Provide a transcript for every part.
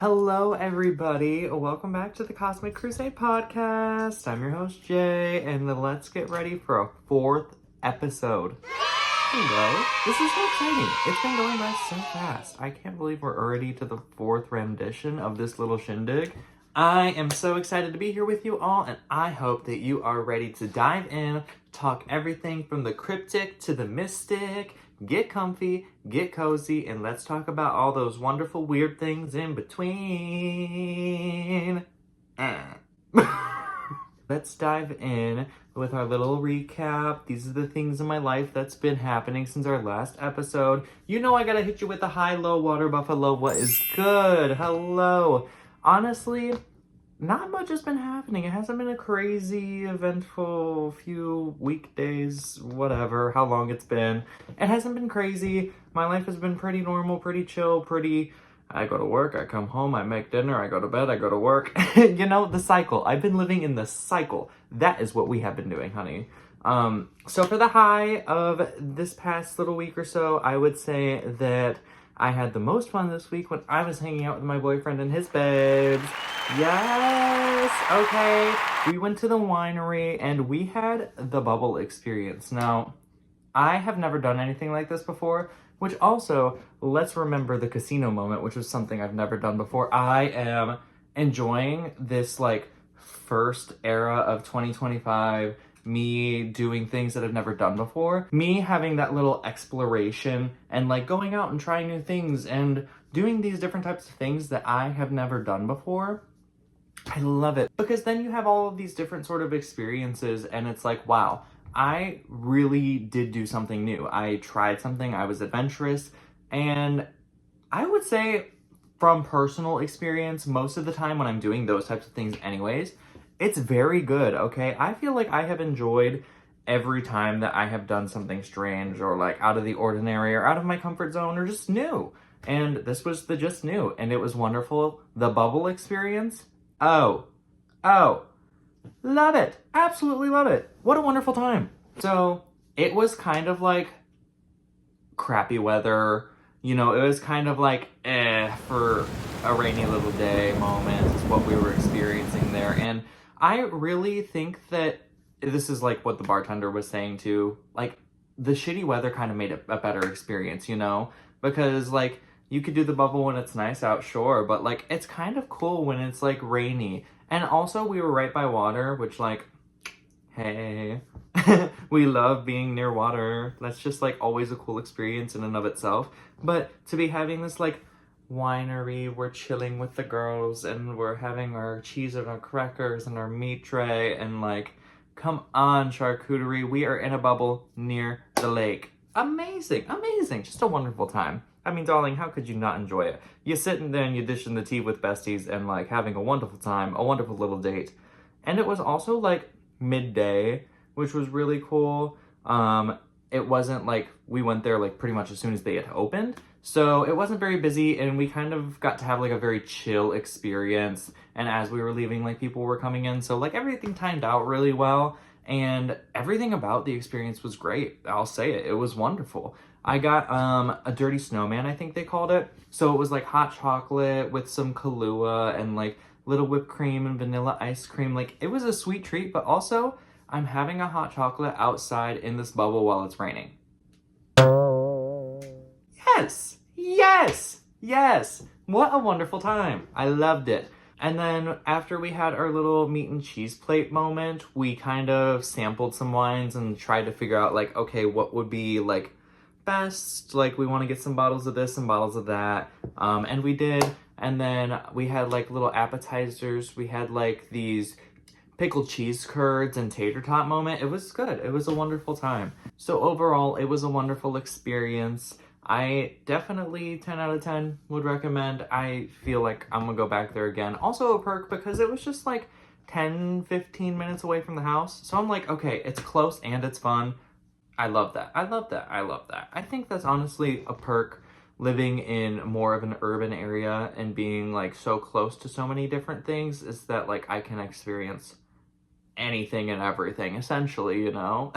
Hello, everybody. Welcome back to the Cosmic Crusade podcast. I'm your host, Jay, and let's get ready for a fourth episode. Hello. This is so exciting. It's been going by so fast. I can't believe we're already to the fourth rendition of this little shindig. I am so excited to be here with you all, and I hope that you are ready to dive in, talk everything from the cryptic to the mystic. Get comfy, get cozy, and let's talk about all those wonderful weird things in between. Let's dive in with our little recap. These are the things in my life that's been happening since our last episode. You know I gotta hit you with a high, low, water buffalo. What is good? Hello. Honestly, not much has been happening. It hasn't been a crazy, eventful few weekdays, whatever, how long it's been. It hasn't been crazy. My life has been pretty normal, pretty chill, I go to work, I come home, I make dinner, I go to bed, I go to work. You know, the cycle. I've been living in the cycle. That is what we have been doing, honey. So for the high of this past little week or so, I would say that I had the most fun this week when I was hanging out with my boyfriend and his babes. Yes! Okay. We went to the winery and we had the bubble experience. Now, I have never done anything like this before, which also, let's remember the casino moment, which was something I've never done before. I am enjoying this, first era of 2025, me doing things that I've never done before, me having that little exploration and, going out and trying new things and doing these different types of things that I have never done before. I love it because then you have all of these different sort of experiences and it's like, wow, I really did do something new. I tried something, I was adventurous, and I would say from personal experience, most of the time when I'm doing those types of things anyways, it's very good, okay? I feel like I have enjoyed every time that I have done something strange or out of the ordinary or out of my comfort zone or just new. And this was the just new and it was wonderful. The bubble experience, oh, love it. Absolutely love it. What a wonderful time. So it was kind of crappy weather. You know, it was kind of for a rainy little day moment is what we were experiencing there. And I really think that this is what the bartender was saying too. The shitty weather kind of made it a better experience, you know? Because you could do the bubble when it's nice out, sure, but it's kind of cool when it's rainy. And also we were right by water, which hey, we love being near water. That's just always a cool experience in and of itself. But to be having this winery, we're chilling with the girls and we're having our cheese and our crackers and our meat tray and come on, charcuterie, we are in a bubble near the lake. Amazing, amazing, just a wonderful time. I mean, darling, how could you not enjoy it? You're sitting there and you're dishing the tea with besties and having a wonderful time, a wonderful little date. And it was also midday, which was really cool. It wasn't we went there pretty much as soon as they had opened. So it wasn't very busy and we kind of got to have a very chill experience. And as we were leaving, people were coming in. So everything timed out really well. And everything about the experience was great. I'll say it. It was wonderful. I got a dirty snowman, I think they called it. So it was hot chocolate with some Kahlua and little whipped cream and vanilla ice cream. It was a sweet treat, but also I'm having a hot chocolate outside in this bubble while it's raining. Yes! Yes! Yes! What a wonderful time. I loved it. And then after we had our little meat and cheese plate moment, we kind of sampled some wines and tried to figure out okay, what would be best? We want to get some bottles of this and bottles of that. And we did. And then we had little appetizers. We had these pickled cheese curds and tater tot moment. It was good. It was a wonderful time. So overall, it was a wonderful experience. I definitely 10 out of 10 would recommend. I feel like I'm gonna go back there again. Also a perk because it was just 10, 15 minutes away from the house. So I'm okay, it's close and it's fun. I love that. I love that. I love that. I think that's honestly a perk living in more of an urban area and being so close to so many different things is that I can experience anything and everything essentially, you know?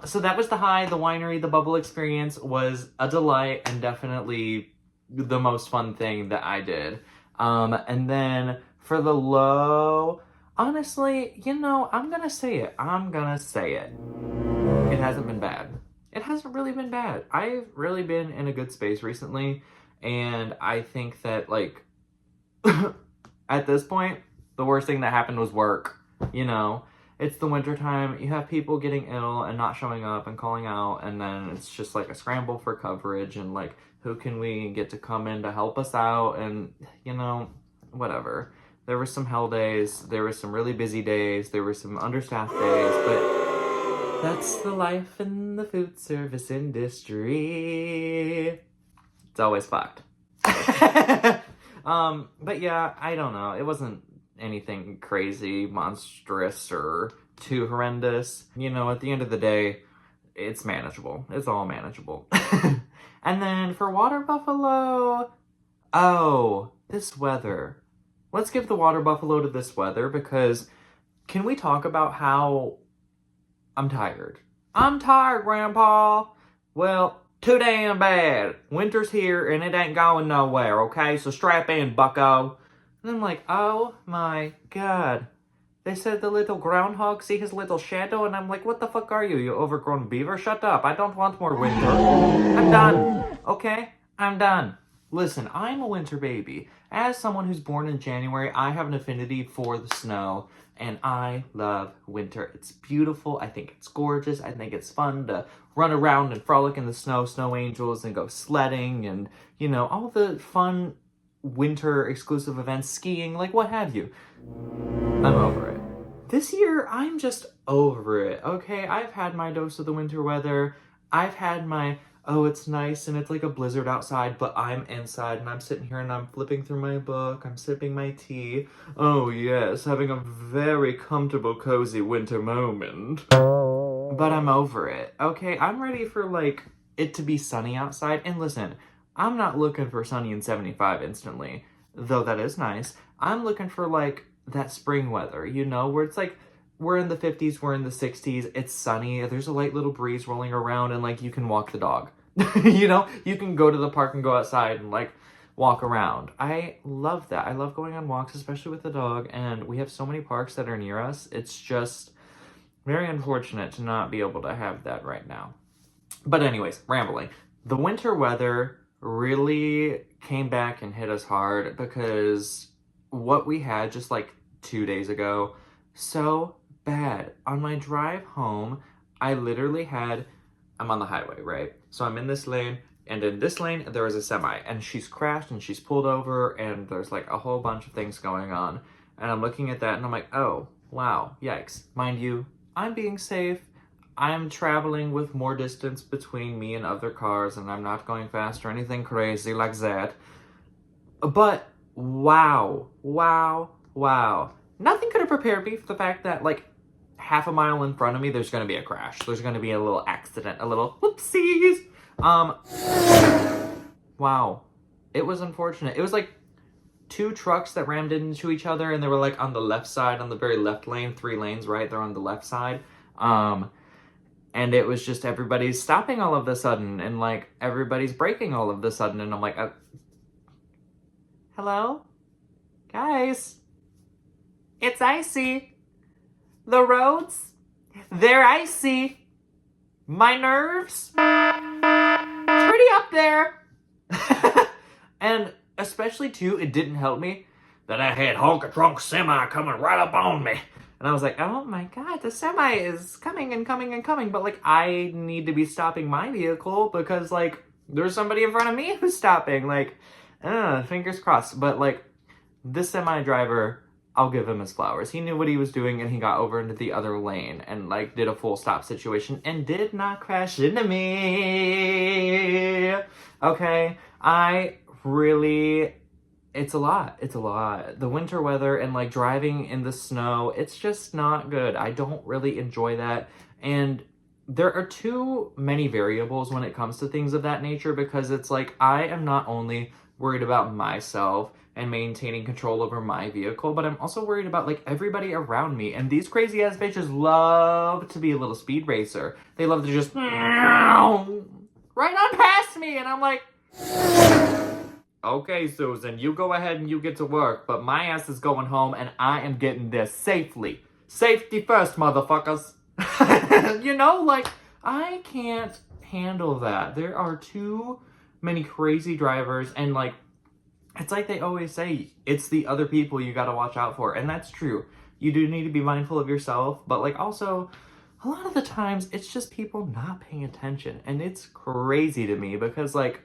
So that was the high, the winery, the bubble experience was a delight and definitely the most fun thing that I did. And then for the low, honestly, I'm gonna say it. It hasn't been bad. It hasn't really been bad. I've really been in a good space recently, and I think that, like, at this point, the worst thing that happened was work. It's the winter time. You have people getting ill and not showing up and calling out, and then it's just like a scramble for coverage and like, who can we get to come in to help us out? And whatever. There were some hell days, there were some really busy days, there were some understaffed days, but that's the life in the food service industry. It's always fucked. But yeah, I don't know. It wasn't anything crazy, monstrous, or too horrendous. At the end of the day, it's manageable. It's all manageable. And then for water buffalo, this weather. Let's give the water buffalo to this weather, because can we talk about how I'm tired? I'm tired, Grandpa. Well, too damn bad. Winter's here and it ain't going nowhere, okay? So strap in, bucko. And I'm like, oh my god. They said the little groundhog see his little shadow, and I'm like, what the fuck are you, you overgrown beaver? Shut up, I don't want more winter. I'm done, okay? I'm done. Listen, I'm a winter baby. As someone who's born in January, I have an affinity for the snow, and I love winter. It's beautiful, I think it's gorgeous, I think it's fun to run around and frolic in the snow angels, and go sledding, and, all the fun winter exclusive events, skiing, like what have you. I'm over it. This year, I'm just over it, okay? I've had my dose of the winter weather. I've had my, it's nice and it's like a blizzard outside, but I'm inside and I'm sitting here and I'm flipping through my book, I'm sipping my tea. Oh yes, having a very comfortable, cozy winter moment. But I'm over it, okay? I'm ready for, like, it to be sunny outside. And listen, I'm not looking for sunny and 75 instantly, though that is nice. I'm looking for, like, that spring weather, where it's like, we're in the 50s, we're in the 60s, it's sunny, there's a light little breeze rolling around, and, like, you can walk the dog. You can go to the park and go outside and, like, walk around. I love that. I love going on walks, especially with the dog, and we have so many parks that are near us. It's just very unfortunate to not be able to have that right now. But anyways, rambling. The winter weather really came back and hit us hard, because what we had just like 2 days ago, so bad. On my drive home, I literally I'm on the highway, right? So I'm in this lane, and in this lane, there was a semi, and she's crashed, and she's pulled over, and there's like a whole bunch of things going on. And I'm looking at that, and I'm like, oh, wow, yikes. Mind you, I'm being safe. I'm traveling with more distance between me and other cars, and I'm not going fast or anything crazy like that. But wow. Nothing could have prepared me for the fact that, like, half a mile in front of me, there's going to be a crash. There's going to be a little accident, a little whoopsies. Wow. It was unfortunate. It was like 2 trucks that rammed into each other, and they were like on the left side, on the very left lane, 3 lanes, right? They're on the left side. And it was just everybody's stopping all of a sudden, and like everybody's braking all of a sudden, and I'm like, hello? Guys? It's icy. The roads, they're icy. My nerves, pretty up there. And especially too, it didn't help me that I had honka-trunk semi coming right up on me. And I was like, oh my god, the semi is coming and coming and coming. But like, I need to be stopping my vehicle because like, there's somebody in front of me who's stopping. Like, fingers crossed. But like, this semi driver, I'll give him his flowers. He knew what he was doing, and he got over into the other lane and like did a full stop situation and did not crash into me. Okay, it's a lot. The winter weather and like driving in the snow, it's just not good. I don't really enjoy that. And there are too many variables when it comes to things of that nature, because it's like, I am not only worried about myself and maintaining control over my vehicle, but I'm also worried about like everybody around me. And these crazy ass bitches love to be a little speed racer. They love to just right on past me, and I'm like, Okay, Susan, you go ahead and you get to work, but my ass is going home and I am getting there safely. Safety first, motherfuckers. You know, like, I can't handle that. There are too many crazy drivers, and like, it's like they always say, it's the other people you gotta watch out for, and that's true. You do need to be mindful of yourself, but like, also, a lot of the times, it's just people not paying attention, and it's crazy to me because, like,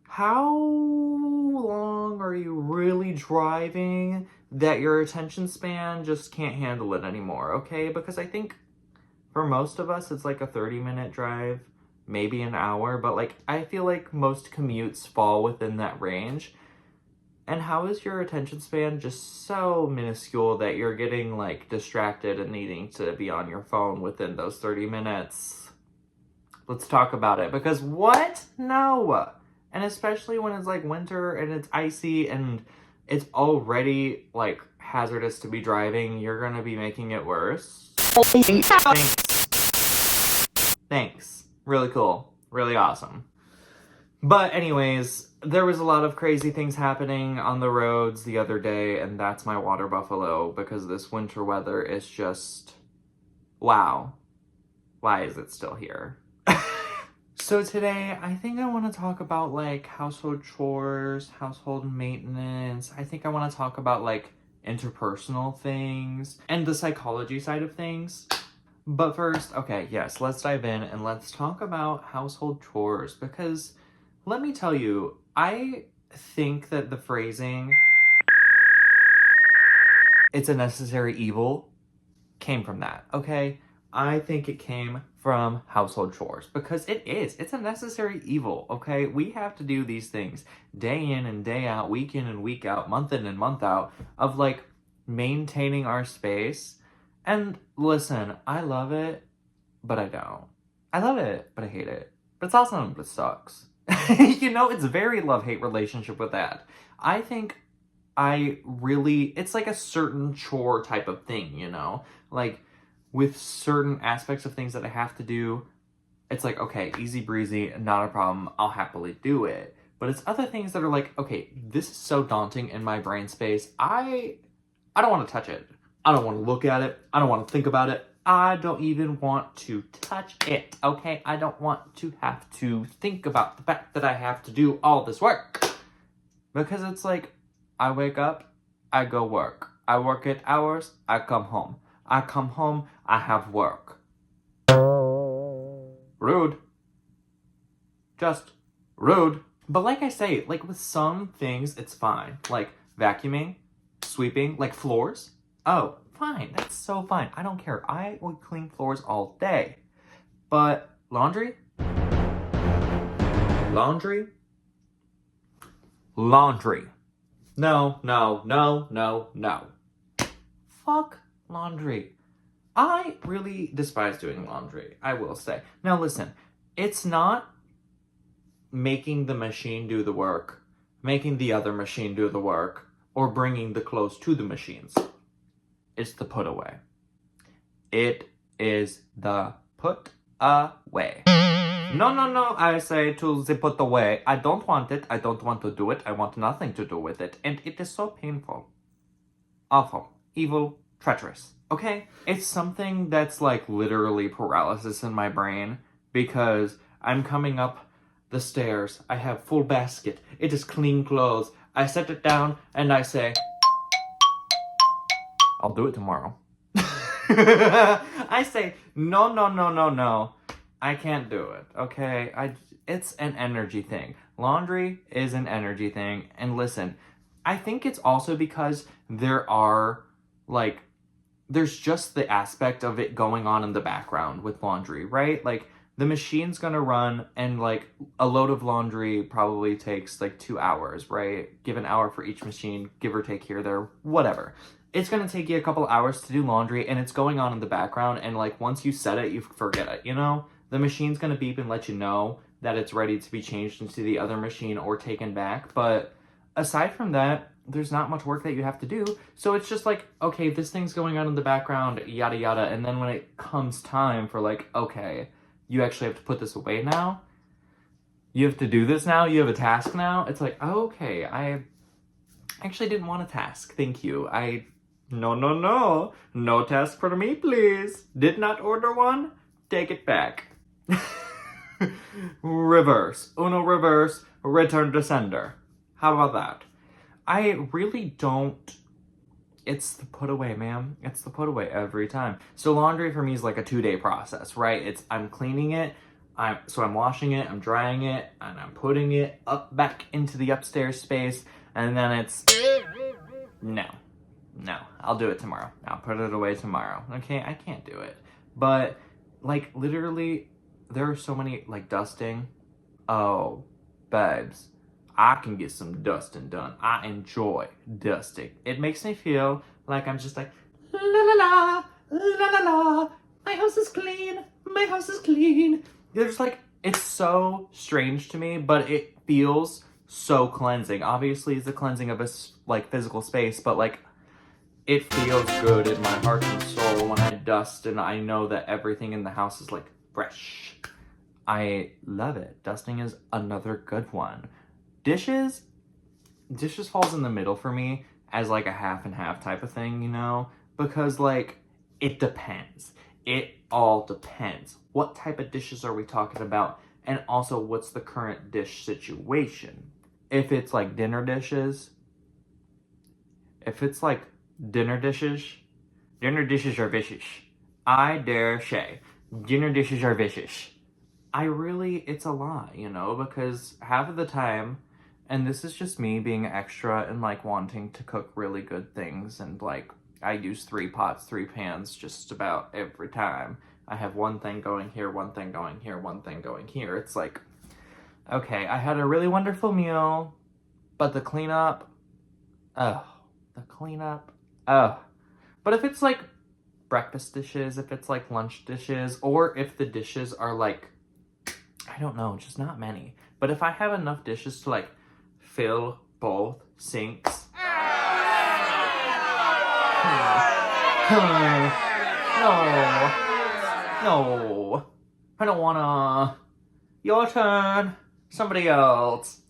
how long are you really driving that your attention span just can't handle it anymore, okay? Because I think for most of us, it's like a 30-minute drive, maybe an hour, but like, I feel like most commutes fall within that range. And how is your attention span just so minuscule that you're getting like distracted and needing to be on your phone within those 30 minutes? Let's talk about it, because what? No. And especially when it's like winter and it's icy and it's already like hazardous to be driving, you're gonna be making it worse. Thanks. Really cool. Really awesome. But anyways, there was a lot of crazy things happening on the roads the other day, and that's my water buffalo, because this winter weather is just, wow. Why is it still here? So today, I think I want to talk about like household chores, household maintenance. I think I want to talk about like interpersonal things and the psychology side of things. But first, okay, yes, let's dive in and let's talk about household chores, because let me tell you, I think that the phrasing, it's a necessary evil, came from that, okay? I think it came from household chores, because it's a necessary evil, okay? We have to do these things day in and day out, week in and week out, month in and month out, of like maintaining our space. And listen, I love it, but I don't. I love it, but I hate it. But it's awesome, but it sucks. You know, it's a very love-hate relationship with that. I think it's like a certain chore type of thing, you know? Like, with certain aspects of things that I have to do, it's like, okay, easy breezy, not a problem, I'll happily do it. But it's other things that are like, okay, this is so daunting in my brain space, I don't want to touch it. I don't want to look at it. I don't want to think about it. I don't even want to touch it, okay? I don't want to have to think about the fact that I have to do all this work. Because it's like, I wake up, I go work. I work 8 hours, I come home. I come home, I have work. Rude. Just rude. But like I say, like with some things, it's fine. Like vacuuming, sweeping, like floors. Oh, fine. That's so fine. I don't care. I will clean floors all day. But laundry? Laundry? Laundry. No, no, no, no, no. Fuck laundry. I really despise doing laundry, I will say. Now listen, it's not making the machine do the work, making the other machine do the work, or bringing the clothes to the machines. It's the put away. It is the put away. No, no, no, I say to the put away. I don't want it. I don't want to do it. I want nothing to do with it. And it is so painful. Awful. Evil. Treacherous. Okay? It's something that's like literally paralysis in my brain, because I'm coming up the stairs. I have full basket. It is clean clothes. I set it down and I say, I'll do it tomorrow. I say, no, no, no, no, no. I can't do it, okay? It's an energy thing. Laundry is an energy thing. And listen, I think it's also because there's just the aspect of it going on in the background with laundry, right? Like, the machine's gonna run, and like a load of laundry probably takes like 2 hours, right? Give an hour for each machine, give or take here, there, whatever. It's gonna take you a couple hours to do laundry, and it's going on in the background, and like once you set it, you forget it, you know? The machine's gonna beep and let you know that it's ready to be changed into the other machine or taken back, but aside from that, there's not much work that you have to do. So it's just like, okay, this thing's going on in the background, yada yada, and then when it comes time for like, okay, you actually have to put this away now, you have to do this now? You have a task now? It's like, oh, okay, I actually didn't want a task. Thank you. No. No task for me, please. Did not order one? Take it back. Reverse. Uno reverse. Return to sender. How about that? I really don't. It's the put away, ma'am. It's the put away every time. So laundry for me is like a 2-day process, right? I'm cleaning it. I'm washing it, I'm drying it, and I'm putting it back into the upstairs space, and then it's, no, I'll do it tomorrow. I'll put it away tomorrow. Okay, I can't do it. But, like, literally, there are so many, like, dusting. Oh, babes, I can get some dusting done. I enjoy dusting. It makes me feel like I'm just like, la la la, la la la, my house is clean, my house is clean. There's like, it's so strange to me, but it feels so cleansing. Obviously, it's a cleansing of a like physical space, but like it feels good in my heart and soul when I dust and I know that everything in the house is like fresh. I love it. Dusting is another good one. Dishes falls in the middle for me as like a half and half type of thing, you know, because like it depends. It all depends. What type of dishes are we talking about? And also, what's the current dish situation? If it's like dinner dishes are vicious. I dare say, dinner dishes are vicious. It's a lot, you know, because half of the time, and this is just me being extra and like wanting to cook really good things, and like I use 3 pots, 3 pans just about every time. I have one thing going here, one thing going here, one thing going here. It's like, okay, I had a really wonderful meal, but the cleanup, oh. But if it's like breakfast dishes, if it's like lunch dishes, or if the dishes are like, I don't know, just not many. But if I have enough dishes to like fill both sinks, no, I don't wanna. Your turn. Somebody else.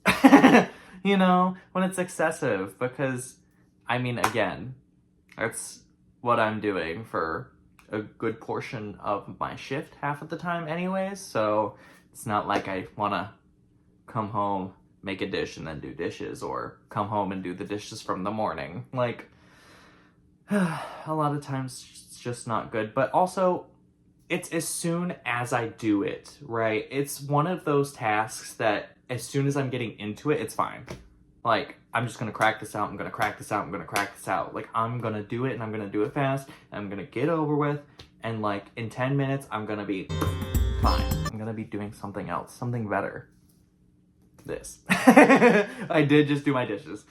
You know, when it's excessive, because, I mean, again, that's what I'm doing for a good portion of my shift half of the time anyways, so it's not like I wanna come home, make a dish, and then do dishes, or come home and do the dishes from the morning. Like, a lot of times it's just not good. But also, it's as soon as I do it, right? It's one of those tasks that as soon as I'm getting into it, it's fine. Like, I'm just gonna crack this out, I'm gonna crack this out. Like, I'm gonna do it, and I'm gonna do it fast, and I'm gonna get over with, and like, in 10 minutes, I'm gonna be fine. I'm gonna be doing something else, something better. This. I did just do my dishes.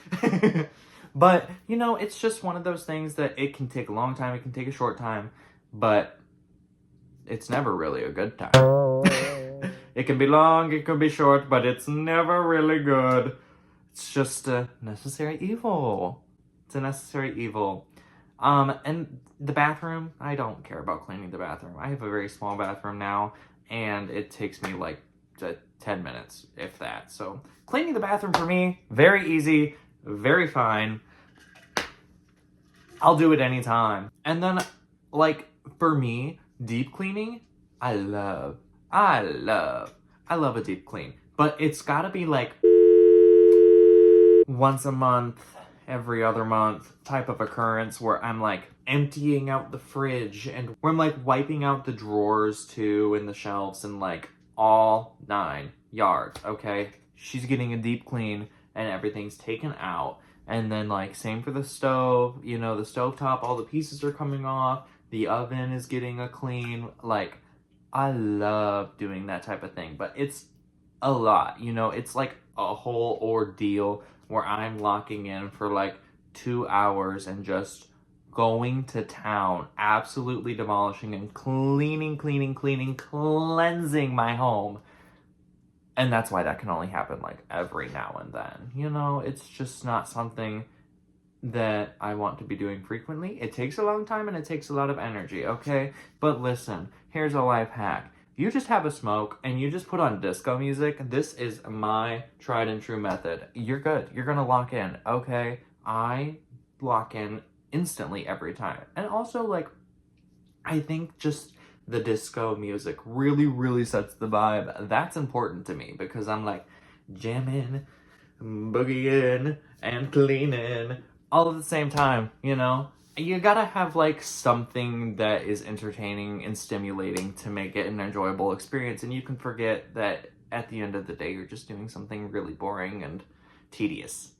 But, you know, it's just one of those things that it can take a long time, it can take a short time, but it's never really a good time. It can be long, it can be short, but it's never really good. It's just a necessary evil. It's a necessary evil. And the bathroom, I don't care about cleaning the bathroom. I have a very small bathroom now, and it takes me like 10 minutes, if that. So cleaning the bathroom for me, very easy, very fine. I'll do it anytime. And then, like, for me, deep cleaning, I love a deep clean. But it's gotta be like once a month, every other month type of occurrence where I'm like emptying out the fridge and where I'm like wiping out the drawers too and the shelves and like all 9 yards, okay? She's getting a deep clean and everything's taken out. And then like same for the stove, you know, the stovetop, all the pieces are coming off. The oven is getting a clean. Like, I love doing that type of thing, but it's a lot, you know, it's like a whole ordeal where I'm locking in for like 2 hours and just going to town, absolutely demolishing and cleaning, cleansing my home. And that's why that can only happen like every now and then. You know, it's just not something that I want to be doing frequently. It takes a long time and it takes a lot of energy, okay? But listen, here's a life hack. You just have a smoke and you just put on disco music. This is my tried and true method. You're good. You're gonna lock in. Okay, I lock in instantly every time. And also, like, I think just the disco music really, really sets the vibe. That's important to me because I'm like jamming, boogieing, and cleaning all at the same time, you know? You gotta have like something that is entertaining and stimulating to make it an enjoyable experience, and you can forget that at the end of the day you're just doing something really boring and tedious.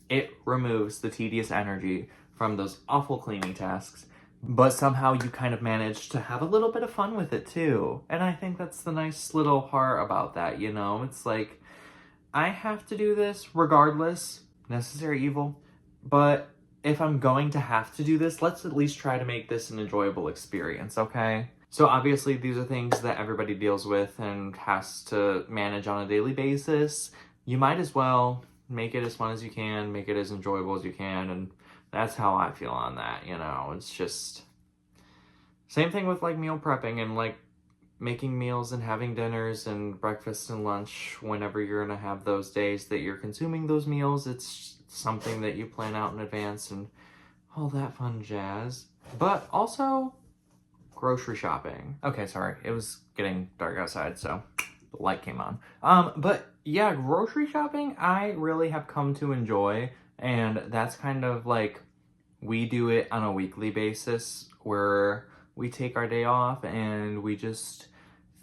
It removes the tedious energy from those awful cleaning tasks, but somehow you kind of manage to have a little bit of fun with it too. And I think that's the nice little part about that, you know? It's like, I have to do this regardless, necessary evil, but if I'm going to have to do this, let's at least try to make this an enjoyable experience, okay? So obviously these are things that everybody deals with and has to manage on a daily basis. You might as well make it as fun as you can, make it as enjoyable as you can, and that's how I feel on that, you know? It's just... Same thing with, like, meal prepping and, like, making meals and having dinners and breakfast and lunch whenever you're gonna have those days that you're consuming those meals. It's something that you plan out in advance and all that fun jazz. But also, grocery shopping. Okay, sorry, it was getting dark outside, so the light came on. But yeah, grocery shopping, I really have come to enjoy, and that's kind of like, we do it on a weekly basis where we take our day off and we just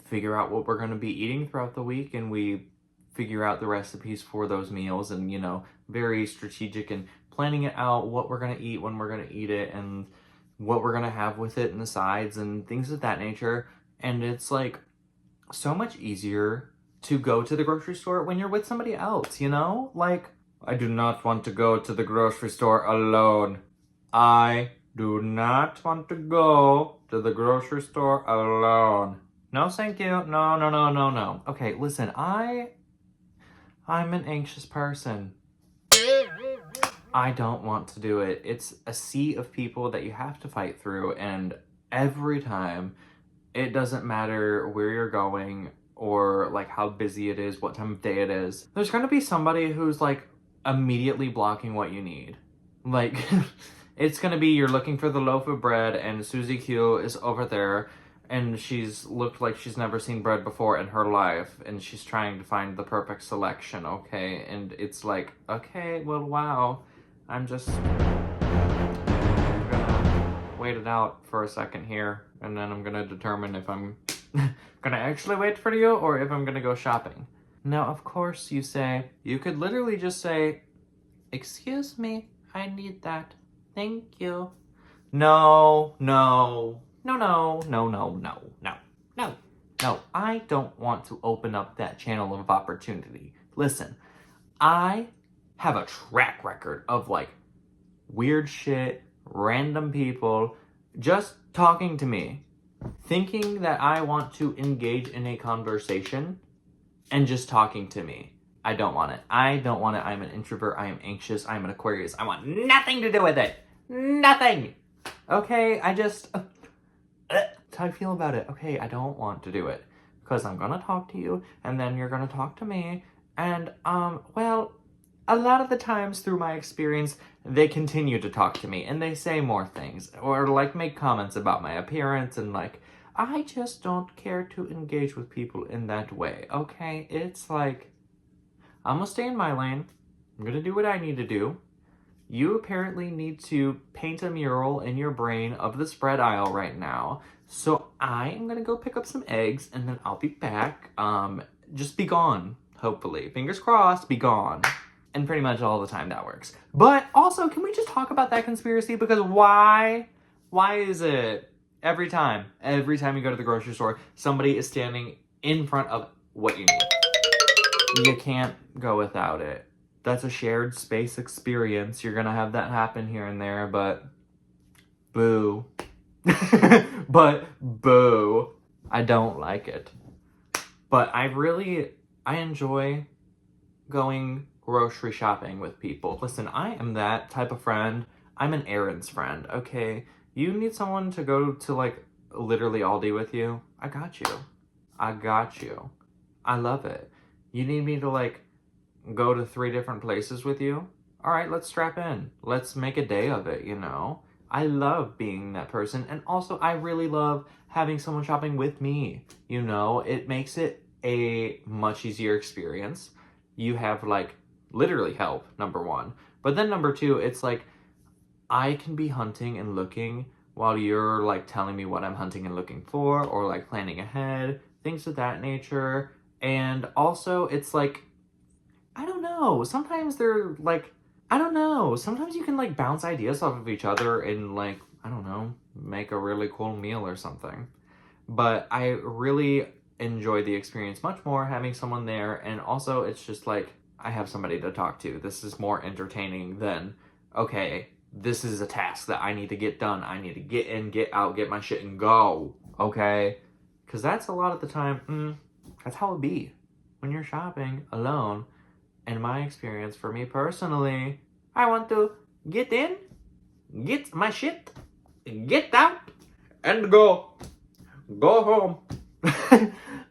figure out what we're going to be eating throughout the week, and we figure out the recipes for those meals, and, you know, very strategic in planning it out, what we're going to eat, when we're going to eat it, and what we're going to have with it, and the sides and things of that nature. And it's like so much easier to go to the grocery store when you're with somebody else, you know? Like, I do not want to go to the grocery store alone. I do not want to go to the grocery store alone. No, thank you. No, no, no, no, no. Okay, listen, I'm an anxious person. I don't want to do it. It's a sea of people that you have to fight through, and every time, it doesn't matter where you're going or like how busy it is, what time of day it is, there's gonna be somebody who's like immediately blocking what you need. Like, it's gonna be, you're looking for the loaf of bread and Susie Q is over there and she's looked like she's never seen bread before in her life, and she's trying to find the perfect selection, okay? And it's like, okay, well, wow, I'm just gonna wait it out for a second here, and then I'm gonna determine if I'm gonna actually wait for you or if I'm gonna go shopping. Now, of course, you say, you could literally just say, excuse me, I need that. Thank you. No, no, no, no, no, no, no, no, no, no. I don't want to open up that channel of opportunity. Listen, I have a track record of like weird shit, random people just talking to me, thinking that I want to engage in a conversation and just talking to me. I don't want it. I don't want it. I'm an introvert. I am anxious. I'm an Aquarius. I want nothing to do with it. Nothing. Okay, I just... that's how I feel about it. Okay, I don't want to do it. Because I'm gonna talk to you, and then you're gonna talk to me. And, well, a lot of the times through my experience, they continue to talk to me, and they say more things. Or, like, make comments about my appearance, and, like, I just don't care to engage with people in that way, okay? It's like, I'm gonna stay in my lane. I'm gonna do what I need to do. You apparently need to paint a mural in your brain of the spread aisle right now. So I am gonna go pick up some eggs, and then I'll be back. Just be gone, hopefully. Fingers crossed, be gone. And pretty much all the time that works. But also, can we just talk about that conspiracy? Because why is it every time you go to the grocery store, somebody is standing in front of what you need? You can't go without it. That's a shared space experience. You're gonna have that happen here and there, but boo. But boo. I don't like it. But I enjoy going grocery shopping with people. Listen, I am that type of friend. I'm an errands friend, okay? You need someone to go to like literally all day with you, I got you. I got you. I love it. You need me to like go to 3 different places with you? All right, let's strap in. Let's make a day of it, you know? I love being that person. And also, I really love having someone shopping with me. You know, it makes it a much easier experience. You have like literally help, number 1. But then number 2, it's like I can be hunting and looking while you're like telling me what I'm hunting and looking for, or like planning ahead, things of that nature. And also, it's like, I don't know. Sometimes they're like, I don't know. Sometimes you can like bounce ideas off of each other and like, I don't know, make a really cool meal or something. But I really enjoy the experience much more having someone there. And also, it's just like, I have somebody to talk to. This is more entertaining than, okay, this is a task that I need to get done. I need to get in, get out, get my shit and go. Okay? Because that's a lot of the time, that's how it be when you're shopping alone. In my experience, for me personally, I want to get in, get my shit, get out, and go. Go home.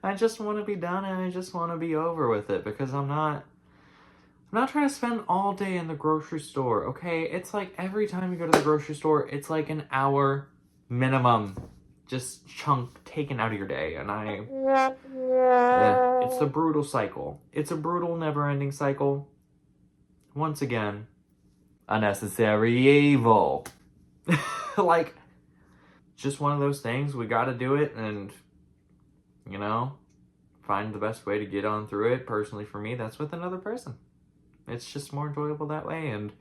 I just want to be done and I just want to be over with it because I'm not trying to spend all day in the grocery store, okay? It's like every time you go to the grocery store, it's like an hour minimum just chunk taken out of your day. And it's a brutal cycle. It's a brutal, never-ending cycle. Once again, unnecessary evil. Like, just one of those things. We gotta do it and, you know, find the best way to get on through it. Personally, for me, that's with another person. It's just more enjoyable that way and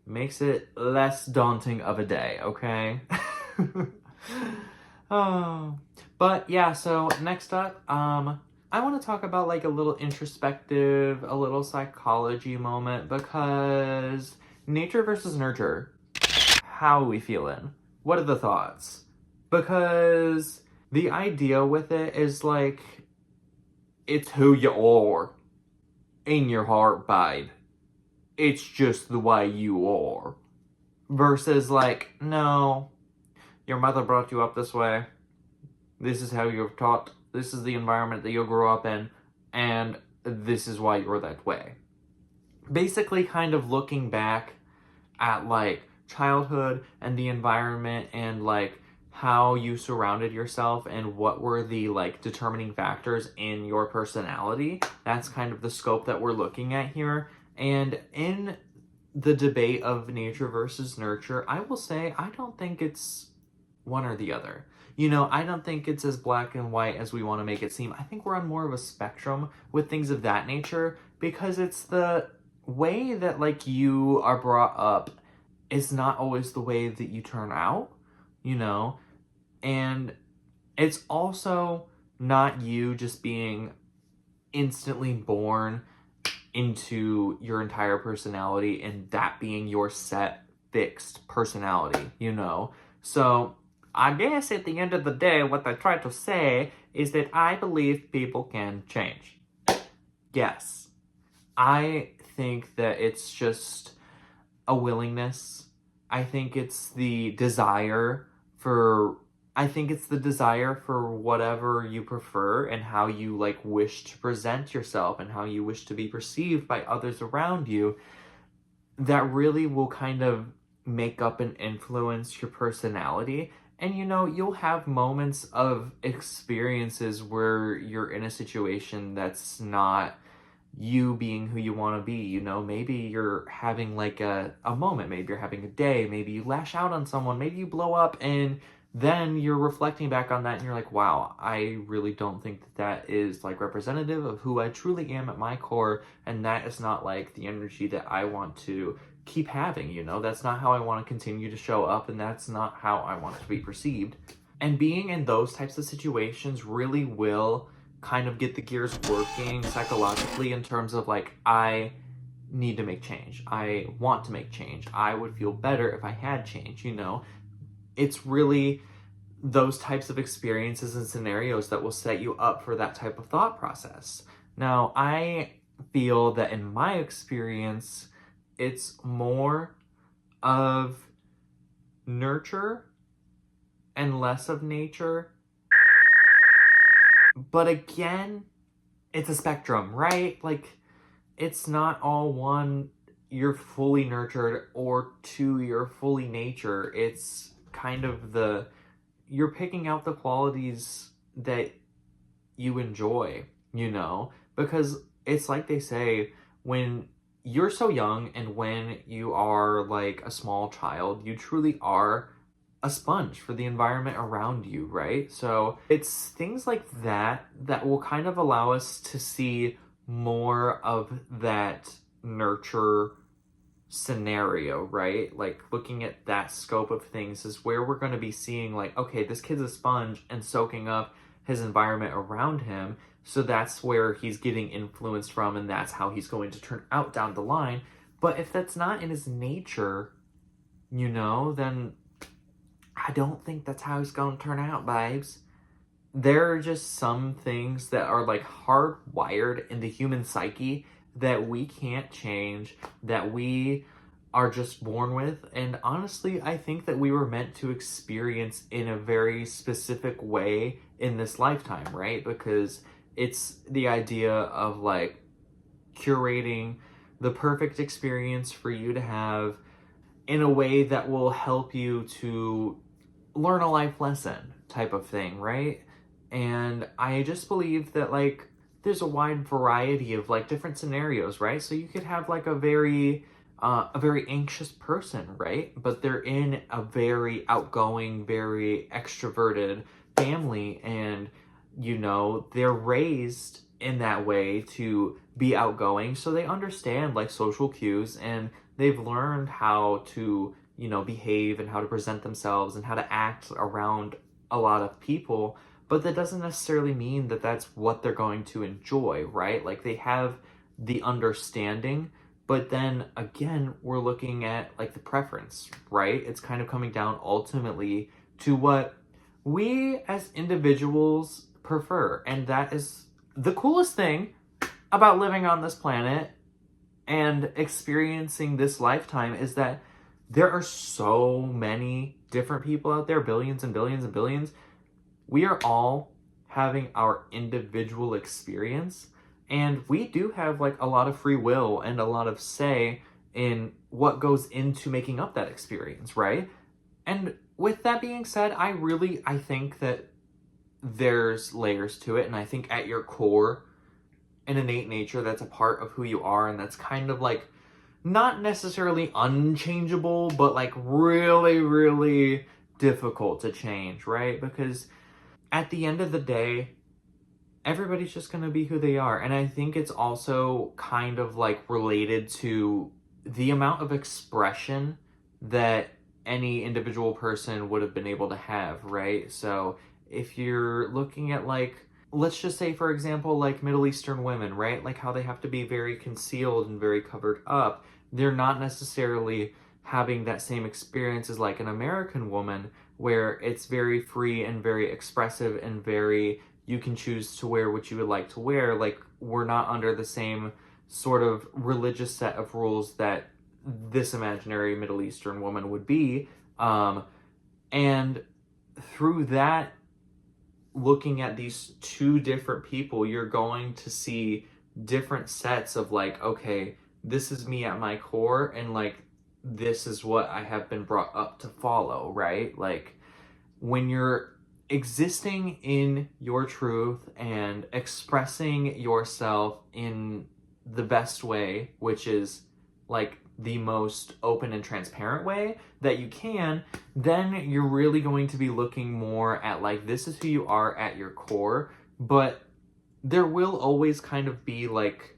makes it less daunting of a day, okay? Oh. But yeah, so next up, I want to talk about like a little introspective, a little psychology moment, because nature versus nurture. How are we feeling? What are the thoughts? Because the idea with it is like, it's who you are in your heart, babe. It's just the way you are. Versus like, no, your mother brought you up this way. This is how you're taught. This is the environment that you'll grow up in. And this is why you're that way. Basically kind of looking back at like childhood and the environment and like how you surrounded yourself and what were the like determining factors in your personality. That's kind of the scope that we're looking at here. And in the debate of nature versus nurture, I will say I don't think it's one or the other. You know, I don't think it's as black and white as we want to make it seem. I think we're on more of a spectrum with things of that nature because it's the way that like you are brought up is not always the way that you turn out, you know, and it's also not you just being instantly born into your entire personality and that being your set fixed personality, you know. So I guess at the end of the day, what I try to say is that I believe people can change. Yes. I think that it's just a willingness. I think it's the desire for whatever you prefer and how you like wish to present yourself and how you wish to be perceived by others around you that really will kind of make up and influence your personality. And you know, you'll have moments of experiences where you're in a situation that's not you being who you want to be. You know, maybe you're having like a moment, maybe you're having a day, maybe you lash out on someone, maybe you blow up, and then you're reflecting back on that and you're like, wow, I really don't think that is like representative of who I truly am at my core, and that is not like the energy that I want to keep having, you know. That's not how I want to continue to show up, and that's not how I want to be perceived. And being in those types of situations really will kind of get the gears working psychologically in terms of like, I need to make change. I want to make change. I would feel better if I had change, you know. It's really those types of experiences and scenarios that will set you up for that type of thought process. Now, I feel that in my experience, it's more of nurture and less of nature. But again, it's a spectrum, right? Like, it's not all one, you're fully nurtured, or two, you're fully nature. It's kind of you're picking out the qualities that you enjoy, because it's like they say, when you're so young and when you are like a small child, you truly are a sponge for the environment around you, right? So it's things like that that will kind of allow us to see more of that nurture scenario, right? Like, looking at that scope of things is where we're going to be seeing, like, okay, this kid's a sponge and soaking up his environment around him. So that's where he's getting influenced from, and that's how he's going to turn out down the line. But if that's not in his nature, then I don't think that's how he's going to turn out, babes. There are just some things that are like hardwired in the human psyche that we can't change, that we are just born with. And honestly, I think that we were meant to experience in a very specific way in this lifetime, right? Because it's the idea of like curating the perfect experience for you to have in a way that will help you to learn a life lesson type of thing, right? And I just believe that like there's a wide variety of like different scenarios, right? So you could have like a very anxious person, right? But they're in a very outgoing, very extroverted family, and they're raised in that way to be outgoing, so they understand like social cues, and they've learned how to behave and how to present themselves and how to act around a lot of people. But that doesn't necessarily mean that that's what they're going to enjoy, right? Like, they have the understanding, but then again, we're looking at like the preference, right? It's kind of coming down ultimately to what we as individuals prefer. And that is the coolest thing about living on this planet and experiencing this lifetime, is that there are so many different people out there, billions and billions and billions. We are all having our individual experience, and we do have like a lot of free will and a lot of say in what goes into making up that experience, right? And with that being said, I think that there's layers to it, and I think at your core, an innate nature that's a part of who you are, and that's kind of like not necessarily unchangeable, but like really, really difficult to change, right? Because at the end of the day, everybody's just going to be who they are. And I think it's also kind of like related to the amount of expression that any individual person would have been able to have, right? So if you're looking at like, let's just say, for example, like Middle Eastern women, right? Like how they have to be very concealed and very covered up. They're not necessarily having that same experience as like an American woman, where it's very free and very expressive and very, you can choose to wear what you would like to wear. Like, we're not under the same sort of religious set of rules that this imaginary Middle Eastern woman would be. And through that, looking at these two different people, you're going to see different sets of like, okay, this is me at my core, and like, this is what I have been brought up to follow, right? Like, when you're existing in your truth and expressing yourself in the best way, which is like the most open and transparent way that you can, then you're really going to be looking more at like, this is who you are at your core. But there will always kind of be like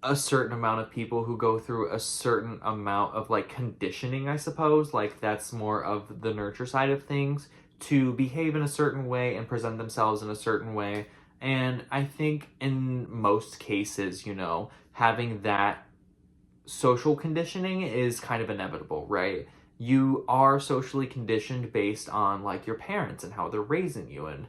a certain amount of people who go through a certain amount of like conditioning, I suppose. Like, that's more of the nurture side of things, to behave in a certain way and present themselves in a certain way. And I think in most cases, having that social conditioning is kind of inevitable, right? You are socially conditioned based on like your parents and how they're raising you. And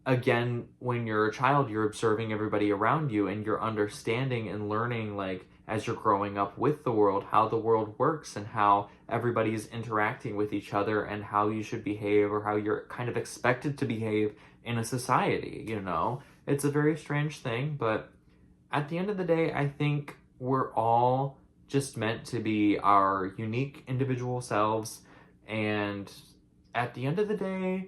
again, when you're a child, you're observing everybody around you, and you're understanding and learning like as you're growing up with the world, how the world works and how everybody is interacting with each other and how you should behave or how you're kind of expected to behave in a society, you know? It's a very strange thing, but at the end of the day, I think we're all just meant to be our unique individual selves, and at the end of the day,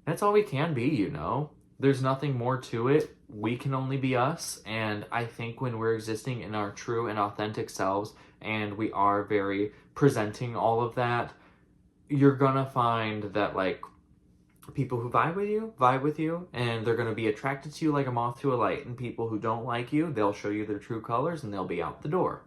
that's all we can be, you know? There's nothing more to it. We can only be us, and I think when we're existing in our true and authentic selves, and we are very presenting all of that, you're gonna find that, like, people who vibe with you, and they're gonna be attracted to you like a moth to a light, and people who don't like you, they'll show you their true colors, and they'll be out the door.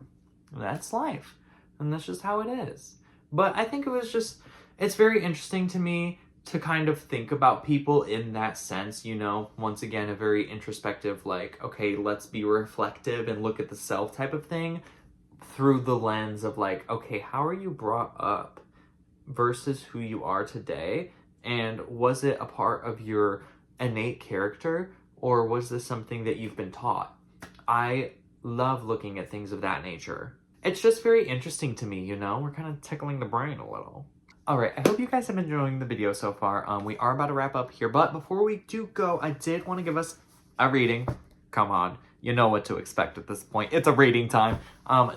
That's life, and that's just how it is. But I think it's very interesting to me to kind of think about people in that sense, you know, once again, a very introspective, like, okay, let's be reflective and look at the self type of thing through the lens of like, okay, how are you brought up versus who you are today? And was it a part of your innate character, or was this something that you've been taught? I love looking at things of that nature. It's just very interesting to me, you know? We're kind of tickling the brain a little. Alright, I hope you guys have been enjoying the video so far. We are about to wrap up here, but before we do go, I did want to give us a reading. Come on, you know what to expect at this point. It's a reading time.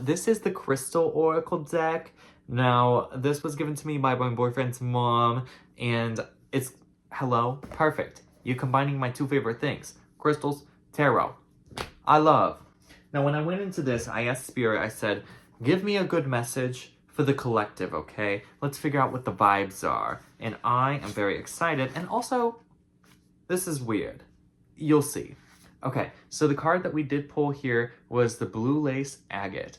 This is the Crystal Oracle deck. Now, this was given to me by my boyfriend's mom, and it's, hello, perfect. You combining my two favorite things, crystals, tarot. I love. Now, when I went into this, I asked Spirit, I said, give me a good message for the collective, okay? Let's figure out what the vibes are. And I am very excited. And also, this is weird. You'll see. Okay, so the card that we did pull here was the Blue Lace Agate.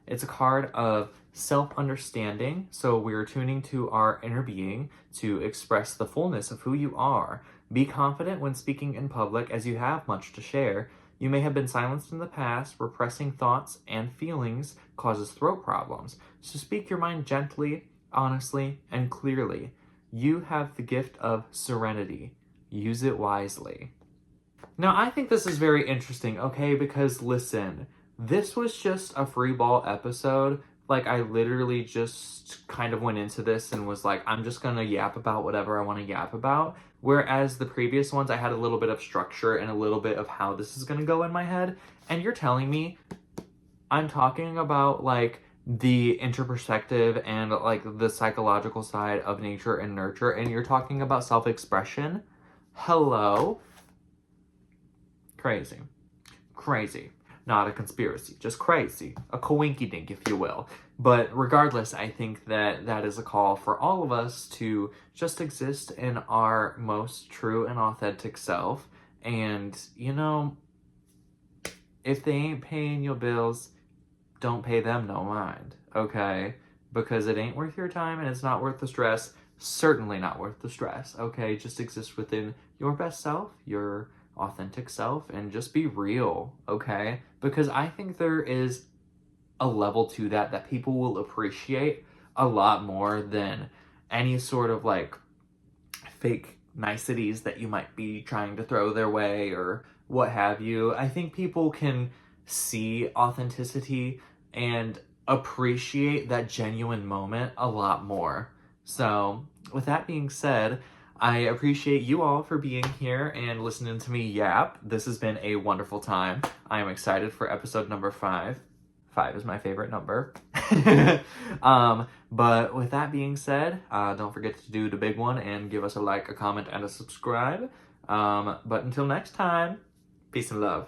It's a card of self-understanding. So we're tuning to our inner being to express the fullness of who you are. Be confident when speaking in public as you have much to share. You may have been silenced in the past. Repressing thoughts and feelings causes throat problems. So speak your mind gently, honestly, and clearly. You have the gift of serenity. Use it wisely. Now, I think this is very interesting, okay? Because listen, this was just a free ball episode. Like, I literally just kind of went into this and was like, I'm just gonna yap about whatever I want to yap about. Whereas the previous ones, I had a little bit of structure and a little bit of how this is gonna go in my head. And you're telling me I'm talking about, like, the interperspective and, like, the psychological side of nature and nurture, and you're talking about self-expression? Hello? Crazy. Crazy. Not a conspiracy, just crazy. A coinky-dink, if you will. But regardless, I think that that is a call for all of us to just exist in our most true and authentic self. And, you know, if they ain't paying your bills, don't pay them no mind, okay? Because it ain't worth your time and it's not worth the stress. Certainly not worth the stress, okay? Just exist within your best self, your authentic self, and just be real, okay? Because I think there is a level to that people will appreciate a lot more than any sort of, like, fake niceties that you might be trying to throw their way or what have you. I think people can see authenticity and appreciate that genuine moment a lot more. So, with that being said, I appreciate you all for being here and listening to me yap. This has been a wonderful time. I am excited for episode number 5. 5 is my favorite number. But with that being said, don't forget to do the big one and give us a like, a comment, and a subscribe. But until next time, peace and love.